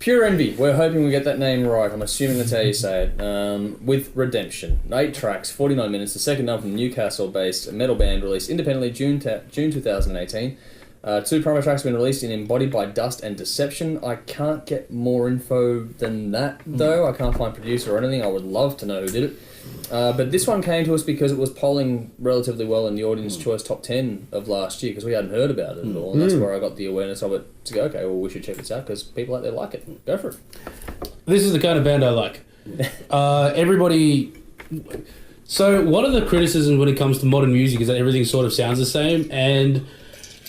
PurEnvy. We're hoping we get that name right. I'm assuming that's how you say it. With Redemption. 8 tracks, 49 minutes. The second album from Newcastle-based metal band released independently June 2018. 2 promo tracks have been released in Embodied by Dust and Deception. I can't get more info than that, though. I can't find producer or anything. I would love to know who did it. But this one came to us because it was polling relatively well in the Audience Choice Top 10 of last year, because we hadn't heard about it at all, and that's where I got the awareness of it to go, okay, well, we should check this out, because people out there like it. Go for it. This is the kind of band I like. Everybody... So one of the criticisms when it comes to modern music is that everything sort of sounds the same, and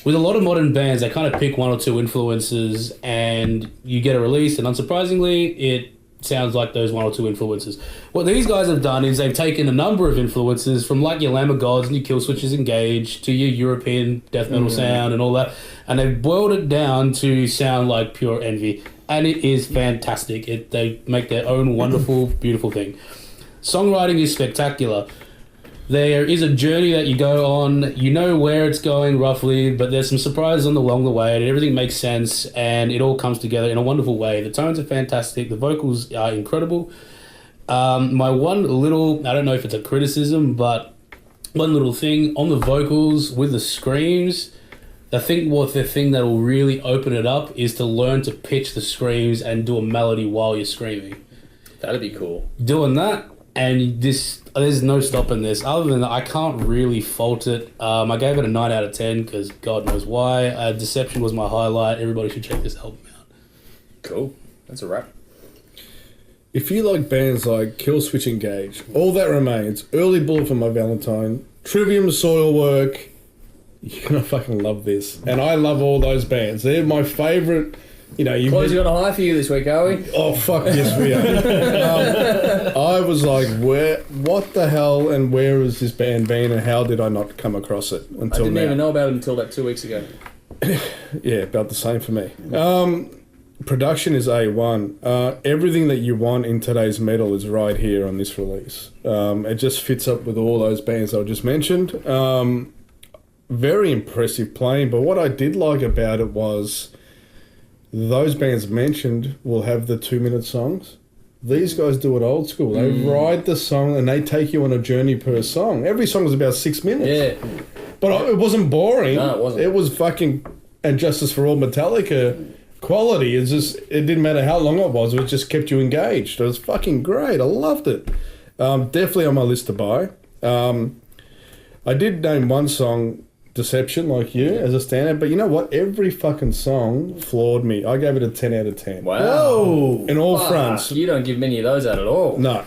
with a lot of modern bands, they kind of pick 1 or 2 influences, and you get a release, and unsurprisingly, it sounds like those 1 or 2 influences. What these guys have done is they've taken a number of influences from like your Lamb of Gods and your Killswitches Engage to your European death metal sound and all that, and they've boiled it down to sound like PurEnvy, and it is fantastic. They make their own wonderful, beautiful thing. Songwriting is spectacular. There is a journey that you go on. You know where it's going roughly, but there's some surprises along the way, and everything makes sense, and it all comes together in a wonderful way. The tones are fantastic. The vocals are incredible. My one little, I don't know if it's a criticism, but one little thing on the vocals with the screams, I think the thing that will really open it up is to learn to pitch the screams and do a melody while you're screaming. That'd be cool. Doing that, and there's no stopping this. Other than that, I can't really fault it. I gave it a 9 out of 10 because God knows why. Deception was my highlight. Everybody should check this album out. Cool. That's a wrap. If you like bands like Killswitch Engage, All That Remains, Early Bullet for My Valentine, Trivium Soilwork, you're going to fucking love this. And I love all those bands. They're my favourite. You know, Boys, got a high for you this week, are we? Oh, fuck yes, we are. I was like, what the hell, and where has this band been, and how did I not come across it until now? I didn't even know about it until about 2 weeks ago. Yeah, about the same for me. Production is A1. Everything that you want in today's metal is right here on this release. It just fits up with all those bands I just mentioned. Very impressive playing, but what I did like about it was those bands mentioned will have the 2-minute songs. These guys do it old school. They ride the song and they take you on a journey per song. Every song was about 6 minutes. Yeah. But it wasn't boring. No, it wasn't. It was fucking... And Justice for All Metallica quality. It's just... It didn't matter how long it just kept you engaged. It was fucking great. I loved it. Definitely on my list to buy. I did name one song... Deception, like you, as a standout, but you know what? Every fucking song floored me. I gave it a 10 out of 10. Wow. Whoa! In all fronts. You don't give many of those out at all. No.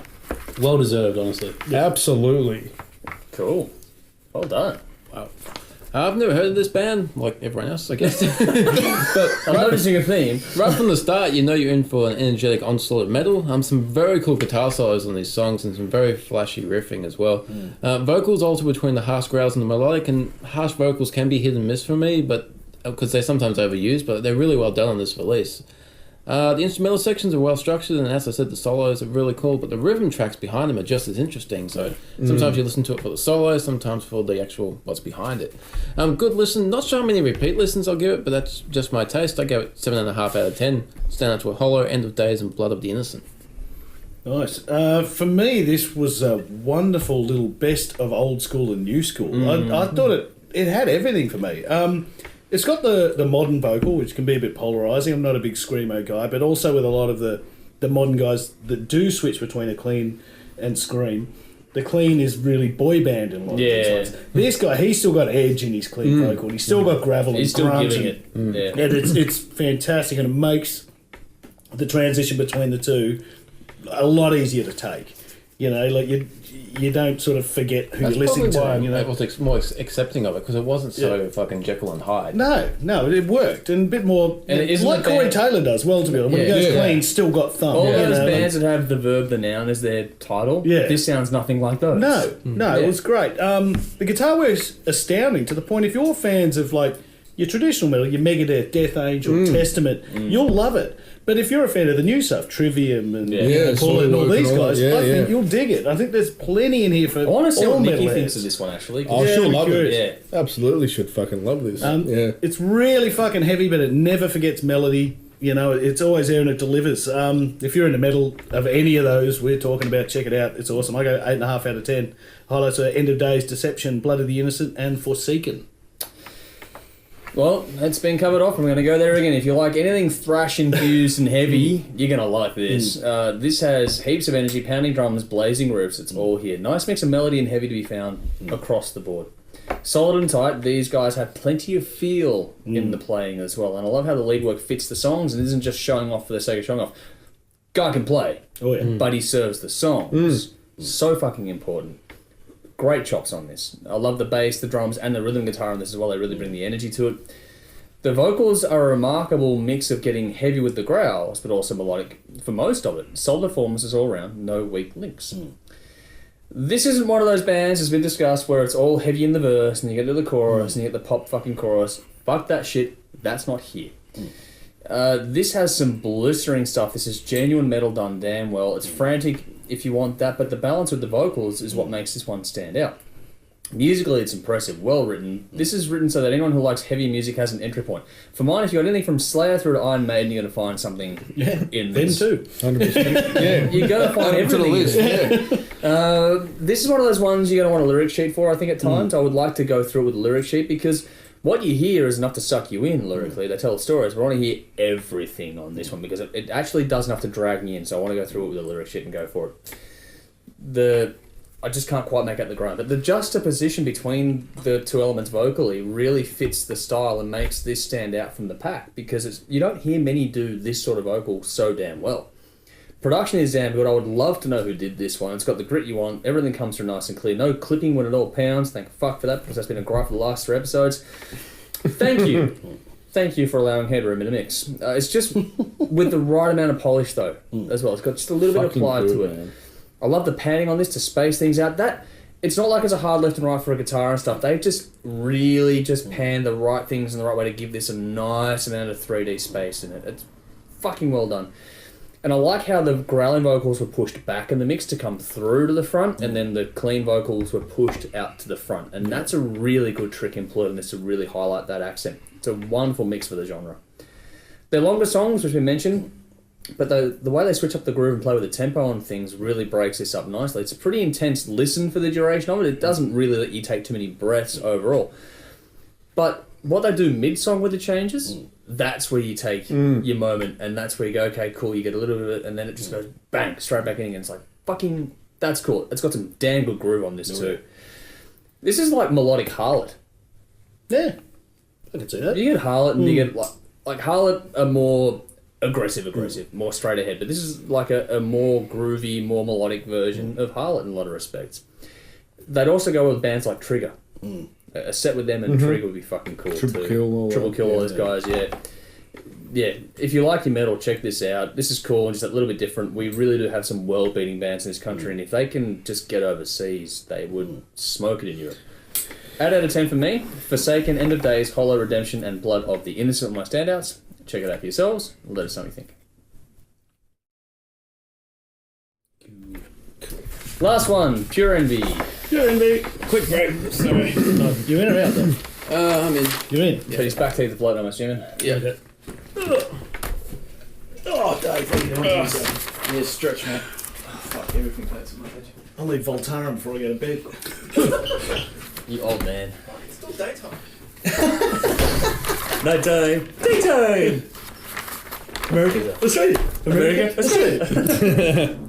Well deserved, honestly. Absolutely. Cool. Well done. Wow. I've never heard of this band, like everyone else, I guess. But I'm noticing a theme. Right from the start, you know you're in for an energetic onslaught of metal. Some very cool guitar solos on these songs and some very flashy riffing as well. Vocals alter between the harsh growls and the melodic, and harsh vocals can be hit and miss for me, but because they're sometimes overused, but they're really well done on this release. The instrumental sections are well structured, and as I said, the solos are really cool, but the rhythm tracks behind them are just as interesting. So sometimes you listen to it for the solos, sometimes for the actual what's behind it. Good listen. Not sure how many repeat listens I'll give it, but that's just my taste. I gave it 7.5 out of 10. Stand Out to a Hollow, End of Days, and Blood of the Innocent. Nice. For me, this was a wonderful little best of old school and new school. I thought it had everything for me. It's got the modern vocal, which can be a bit polarising. I'm not a big screamo guy, but also with a lot of the modern guys that do switch between a clean and scream. The clean is really boy band in a lot of these ones. This guy, he's still got edge in his clean vocal. He's still got gravel and grunge. And it's fantastic, and it makes the transition between the two a lot easier to take. You know, like you don't sort of forget who you're listening to. You know, I was more accepting of it because it wasn't so fucking Jekyll and Hyde. No, it worked, and a bit more like Corey Taylor does. Well, to be honest, when he goes clean, still got thumb. All those bands that have the verb, the noun as their title. Yeah. This sounds nothing like those. No, it was great. The guitar work's astounding to the point. If you're fans of like your traditional metal, your Megadeth, Death Angel, Testament, you'll love it. But if you're a fan of the new stuff, Trivium and Bullet and all these guys, I think you'll dig it. I think there's plenty in here for all. I want to see what Nikki metal thinks of this one, actually. Oh, she'll love it. Yeah. Absolutely should fucking love this. It's really fucking heavy, but it never forgets melody. You know, it's always there and it delivers. If you're into metal of any of those we're talking about, check it out. It's awesome. I go 8.5 out of 10. Highlights are End of Days, Deception, Blood of the Innocent, and Forsaken. Well, it's been covered off. I'm going to go there again. If you like anything thrash infused and heavy, you're going to like this. This has heaps of energy, pounding drums, blazing riffs. It's all here. Nice mix of melody and heavy to be found across the board. Solid and tight. These guys have plenty of feel in the playing as well. And I love how the lead work fits the songs and isn't just showing off for the sake of showing off. Guy can play, but he serves the songs. So fucking important. Great chops on this. I love the bass, the drums, and the rhythm guitar on this as well. They really bring the energy to it. The vocals are a remarkable mix of getting heavy with the growls, but also melodic for most of it. Solid performances all around, no weak links. This isn't one of those bands, as been discussed, where it's all heavy in the verse, and you get to the chorus, and you get the pop fucking chorus. Fuck that shit. That's not here. This has some blistering stuff. This is genuine metal done damn well. It's frantic if you want that, but the balance with the vocals is what makes this one stand out. Musically, it's impressive, well written. This is written so that anyone who likes heavy music has an entry point. For mine, if you got anything from Slayer through to Iron Maiden, you're going to find something in this. Them too. 100%. Yeah. You're going to find everything. Yeah. This is one of those ones you're going to want a lyric sheet for, I think, at times. I would like to go through it with a lyric sheet because what you hear is enough to suck you in lyrically. They tell stories, but I want to hear everything on this one because it actually does enough to drag me in, so I want to go through it with a lyric sheet and go for it. I just can't quite make out the grunt, but the juxtaposition between the two elements vocally really fits the style and makes this stand out from the pack because you don't hear many do this sort of vocal so damn well. Production is damn good. I would love to know who did this one. It's got the grit you want. Everything comes through nice and clear. No clipping when it all pounds. Thank fuck for that because that's been a gripe for the last 3 episodes. Thank you. Thank you for allowing headroom in the mix. It's just with the right amount of polish though as well. It's got just a little bit applied to it. Man. I love the panning on this to space things out. It's not like it's a hard left and right for a guitar and stuff. They just really just pan the right things in the right way to give this a nice amount of 3D space in it. It's fucking well done. And I like how the growling vocals were pushed back in the mix to come through to the front, and then the clean vocals were pushed out to the front. And that's a really good trick employed in this to really highlight that accent. It's a wonderful mix for the genre. They're longer songs, which we mentioned, but the way they switch up the groove and play with the tempo on things really breaks this up nicely. It's a pretty intense listen for the duration of it. It doesn't really let you take too many breaths overall. But what they do mid-song with the changes, that's where you take your moment, and that's where you go, okay, cool, you get a little bit of it, and then it just goes bang, straight back in again. It's like, fucking, that's cool. It's got some damn good groove on this too. This is like melodic harlot. Yeah, I can see that. You get harlot, and you get like harlot are more aggressive, more straight ahead, but this is like a more groovy, more melodic version of harlot in a lot of respects. They'd also go with bands like Trigger. A set with them and Trigger would be fucking cool Triple too. Kill, all those guys, yeah. If you like your metal, check this out. This is cool and just a little bit different. We really do have some world-beating bands in this country, and if they can just get overseas, they would smoke it in Europe. 8 out of 10 for me. Forsaken, End of Days, Hollow Redemption, and Blood of the Innocent are my standouts. Check it out for yourselves. Let us know what you think. Last one, PurEnvy. PurEnvy. Quick break. Sorry. You in or out then? I'm in. You're in? But he's back to the bloke, I'm assuming. Yeah. Oh, Dave. Yeah, stretch, mate. Fuck, everything hurts in my head. I'll leave Voltaren before I go to bed. You old man. It's still daytime. Night time. Daytime. America. Australia. America. Australia.